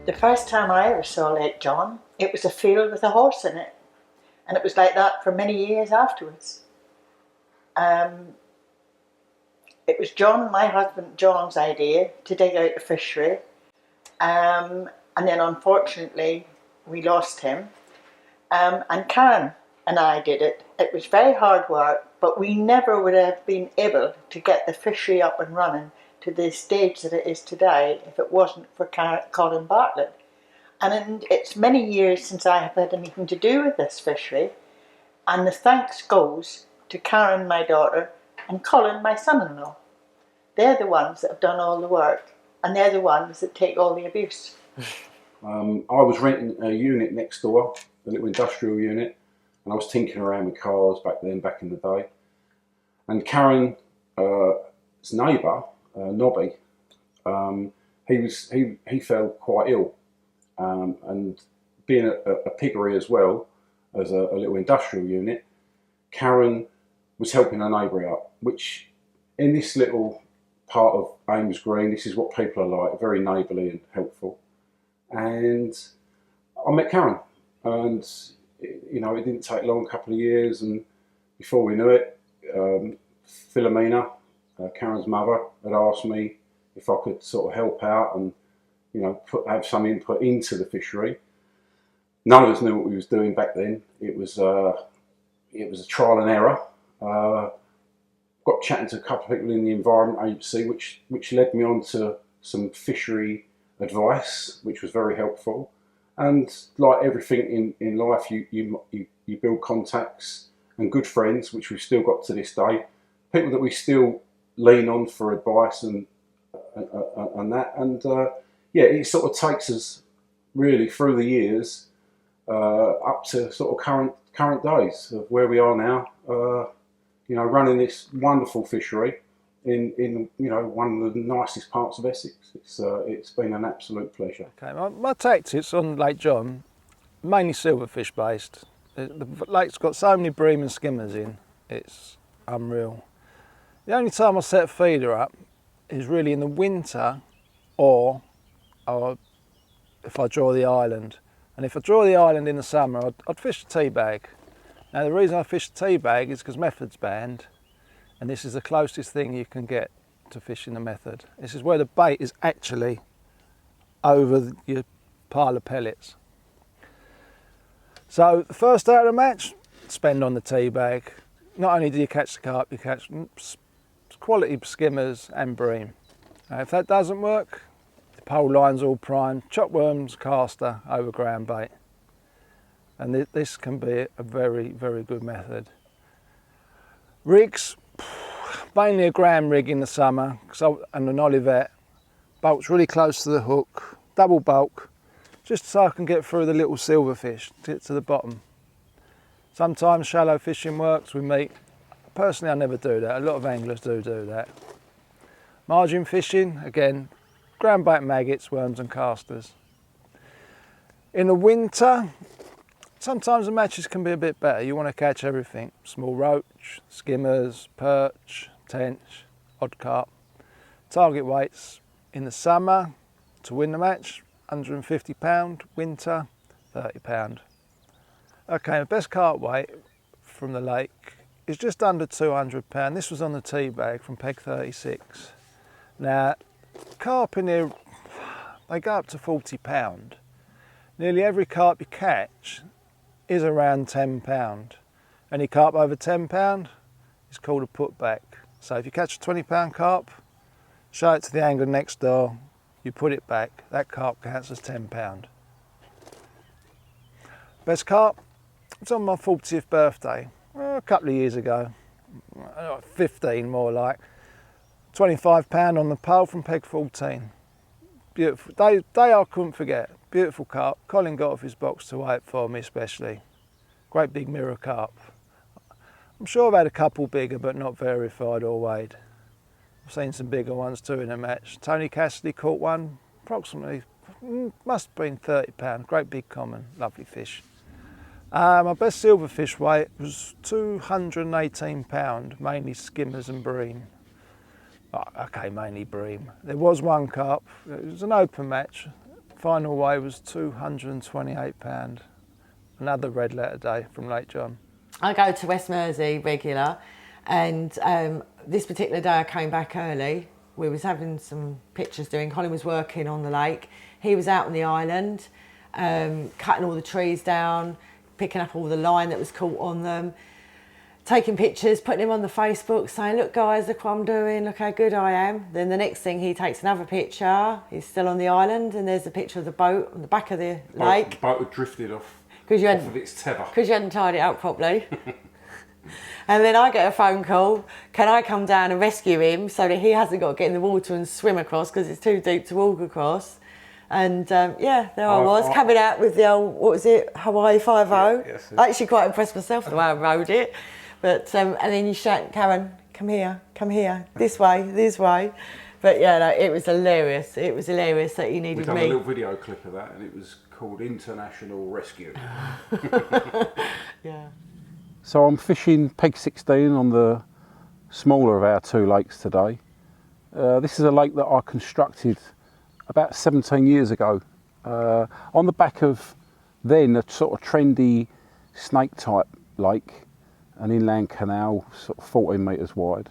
The first time I ever saw Lake John, it was a field with a horse in it. And it was like that for many years afterwards. Um, it was my husband John's idea to dig out the fishery. And then unfortunately, we lost him. And Karen and I did it. It was very hard work, but we never would have been able to get the fishery up and running to the stage that it is today if it wasn't for Colin Bartlett. And it's many years since I have had anything to do with this fishery. And the thanks goes to Karen, my daughter, and Colin, my son-in-law. They're the ones that have done all the work, and they're the ones that take all the abuse. I was renting a unit next door, a little industrial unit, and I was tinkering around with cars back in the day. And Karen's neighbour, Nobby, he fell quite ill, and being a piggery as well as a little industrial unit, Karen was helping her neighbour out, which in this little part of Ames Green, this is what people are like, very neighbourly and helpful. And I met Karen, and it didn't take long, a couple of years, and before we knew it, Philomena, Karen's mother, had asked me if I could sort of help out and have some input into the fishery. None of us knew what we was doing back then. It was a trial and error. Got chatting to a couple of people in the Environment Agency, which led me on to some fishery advice, which was very helpful. And like everything in life, you build contacts and good friends, which we've still got to this day. People that we still lean on for advice and that. And it sort of takes us really through the years up to sort of current days of where we are now. Running this wonderful fishery in one of the nicest parts of Essex. It's been an absolute pleasure. Okay, my tactics on Lake John, mainly silverfish based. The lake's got so many bream and skimmers in, it's unreal. The only time I set a feeder up is really in the winter or if I draw the island. And if I draw the island in the summer, I'd fish the tea bag. Now the reason I fish the tea bag is because method's banned, and this is the closest thing you can get to fishing the method. This is where the bait is actually over your pile of pellets. So the first day of the match, spend on the tea bag. Not only do you catch the carp, you catch quality skimmers and bream. If that doesn't work, the pole line's all primed, chop worms, caster over ground bait. And this can be a very, very good method. Rigs, mainly a gram rig in the summer, and an Olivet. Bolts really close to the hook, double bulk, just so I can get through the little silverfish, to get to the bottom. Sometimes shallow fishing works with meat. Personally, I never do that. A lot of anglers do that. Margin fishing, again, ground bait maggots, worms and casters. In the winter, sometimes the matches can be a bit better. You want to catch everything. Small roach, skimmers, perch, tench, odd carp. Target weights in the summer to win the match, £150, winter, £30. Okay, the best carp weight from the lake is just under £200. This was on the tea bag from Peg 36. Now, carp in here, they go up to £40. Nearly every carp you catch is around £10. Any carp over £10 is called a putback. So if you catch a £20 carp, show it to the angler next door, you put it back, that carp counts as £10. Best carp, it's on my 40th birthday, a couple of years ago, 15 more like. £25 on the pole from Peg 14. Beautiful, day I couldn't forget. Beautiful carp. Colin got off his box to weigh it for me especially. Great big mirror carp. I'm sure I've had a couple bigger but not verified or weighed. I've seen some bigger ones too in a match. Tony Cassidy caught one, approximately, must have been £30. Great big common, lovely fish. My best silverfish weight was £218, mainly skimmers and bream. Oh, okay, mainly bream. There was one carp, it was an open match, Final weigh was £228. Another red letter day from Lake John. I go to West Mersey regular, and this particular day I came back early. We was having some pictures doing. Colin was working on the lake. He was out on the island, cutting all the trees down, picking up all the line that was caught on them, taking pictures, putting them on the Facebook, saying, look guys, look what I'm doing, look how good I am. Then the next thing, he takes another picture. He's still on the island, and there's a picture of the boat on the back of the lake. The boat had drifted off Off of its tether. Because you hadn't tied it up properly. And then I get a phone call, can I come down and rescue him so that he hasn't got to get in the water and swim across because it's too deep to walk across. And yeah, there I was, coming out with the old, what was it, Hawaii 5-0. Yeah, yes, I actually quite impressed myself the way I rode it. But and then you shout, Karen, come here, this way. But yeah, no, it was hilarious. It was hilarious that you needed We've done me. a little video clip of that, and it was called International Rescue. Yeah. So I'm fishing Peg 16 on the smaller of our two lakes today. This is a lake that I constructed about 17 years ago on the back of then a sort of trendy snake type lake, an inland canal sort of 14 metres wide,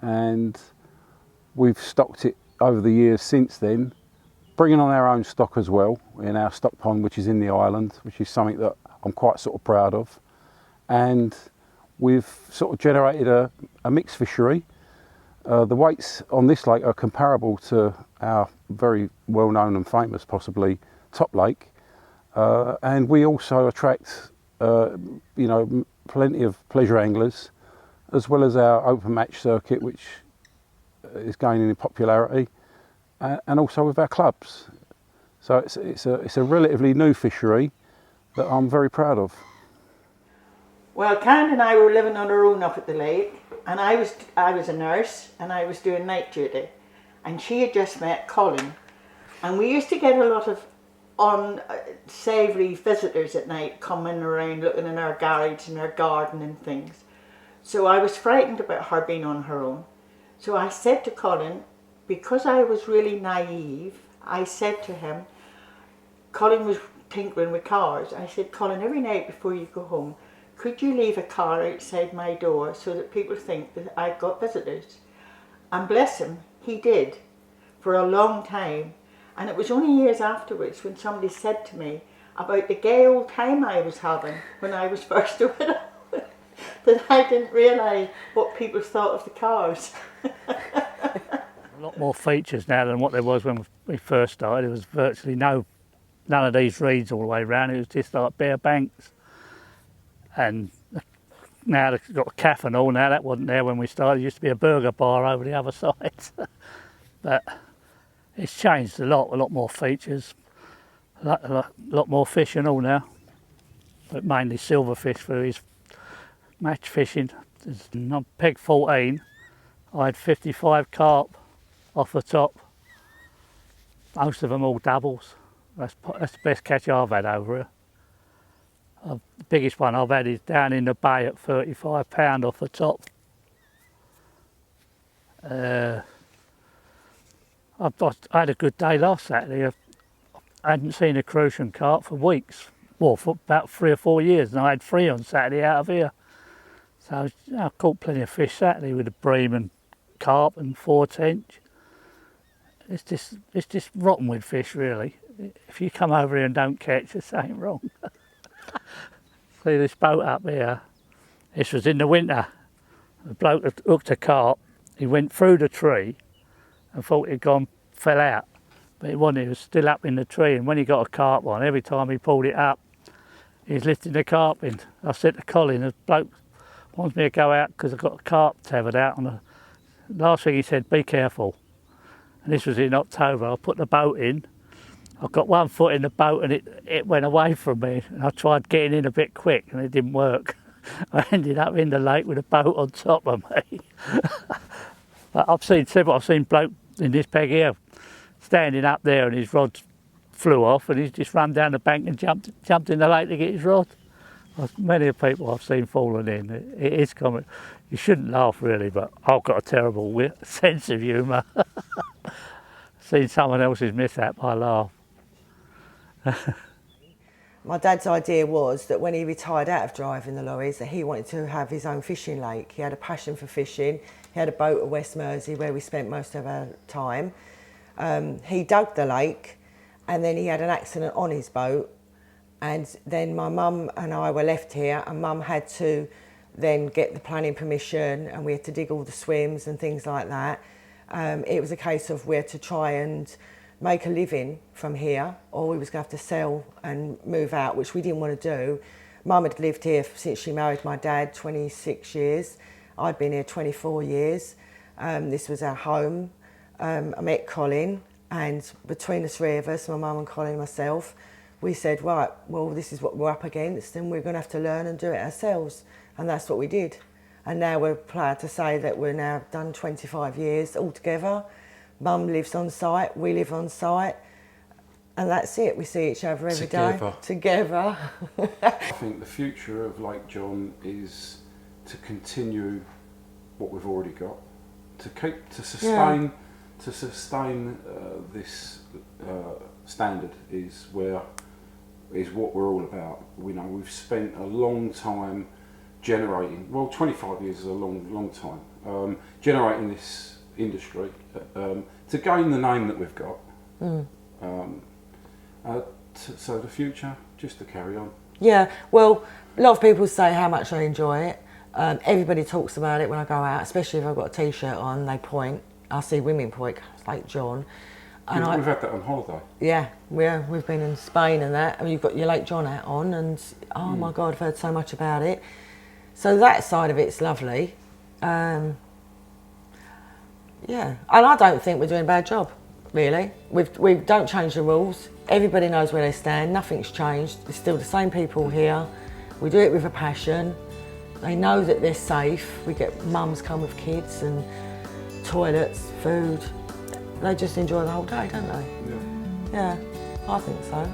and we've stocked it over the years since then, bringing on our own stock as well in our stock pond, which is in the island, which is something that I'm quite sort of proud of. And we've sort of generated a mixed fishery. The weights on this lake are comparable to our very well known and famous, possibly, top lake. And we also attract, plenty of pleasure anglers, as well as our open match circuit, which is gaining in popularity, and also with our clubs. So it's a relatively new fishery that I'm very proud of. Well, Karen and I were living on our own up at the lake, and I was a nurse and I was doing night duty, and she had just met Colin, and we used to get a lot of unsavoury visitors at night coming around looking in our garage and our garden and things. So I was frightened about her being on her own. So I said to Colin, because I was really naive, I said to him, Colin was tinkering with cars. I said, Colin, every night before you go home, could you leave a car outside my door so that people think that I've got visitors? And bless him, he did for a long time. And it was only years afterwards when somebody said to me about the gay old time I was having when I was first a widow that I didn't realise what people thought of the cars. A lot more features now than what there was when we first started. There was virtually none of these reeds all the way around. It was just like bare banks. And now they've got a cafe and all now. That wasn't there when we started. It used to be a burger bar over the other side. But it's changed a lot more features, a lot more fish and all now. But mainly silverfish for his match fishing. On Peg 14, I had 55 carp off the top. Most of them all doubles. That's the best catch I've had over here. The biggest one I've had is down in the bay at 35 pound off the top. I had a good day last Saturday. I hadn't seen a crucian carp for weeks, well, for about 3 or 4 years, and I had 3 on Saturday out of here. So I caught plenty of fish Saturday with a bream and carp and 4-tench. It's just rotten with fish, really. If you come over here and don't catch, there's something wrong. See this boat up here? This was in the winter. The bloke had hooked a carp. He went through the tree and thought he'd fell out. But it wasn't, he was still up in the tree, and when he got a carp on, every time he pulled it up, he was lifting the carp in. I said to Colin, the bloke wants me to go out because I've got a carp tethered out on the last thing he said, be careful. And this was in October. I put the boat in. I got one foot in the boat and it went away from me. And I tried getting in a bit quick and it didn't work. I ended up in the lake with a boat on top of me. But I've seen bloke in this peg here standing up there and his rod flew off and he's just run down the bank and jumped in the lake to get his rod. Many of the people I've seen falling in, it is common. You shouldn't laugh really, but I've got a terrible sense of humour. Seeing someone else's mishap, I laugh. My dad's idea was that when he retired out of driving the lorries, that he wanted to have his own fishing lake. He had a passion for fishing. He had a boat at West Mersey where we spent most of our time. He dug the lake, and then he had an accident on his boat, and then my mum and I were left here, and Mum had to then get the planning permission, and we had to dig all the swims and things like that. It was a case of we had to try and make a living from here, or we was going to have to sell and move out, which we didn't want to do. Mum had lived here since she married my dad, 26 years. I'd been here 24 years. This was our home. I met Colin, and between the three of us, my mum and Colin and myself, we said, right, well, this is what we're up against, and we're going to have to learn and do it ourselves. And that's what we did. And now we're proud to say that we're now done 25 years altogether. Mum lives on site, we live on site, and that's it. We see each other every day. Together. I think the future of Lake John is to continue what we've already got, to sustain this standard is what we're all about. We know we've spent a long time generating. Well, 25 years is a long time. Generating this industry to gain the name that we've got. So the future, just to carry on. Yeah, well, a lot of people say how much I enjoy it. Everybody talks about it when I go out, especially if I've got a t-shirt on, they point. I see women point, like John. And we've had that on holiday. Yeah, we've been in Spain and that. I mean, you've got your Lake John hat on, and oh my God, I've heard so much about it. So that side of it's lovely. Yeah, and I don't think we're doing a bad job, really. We don't change the rules. Everybody knows where they stand. Nothing's changed. It's still the same people here. We do it with a passion. They know that they're safe. We get mums come with kids and toilets, food. They just enjoy the whole day, don't they? Yeah. Yeah, I think so.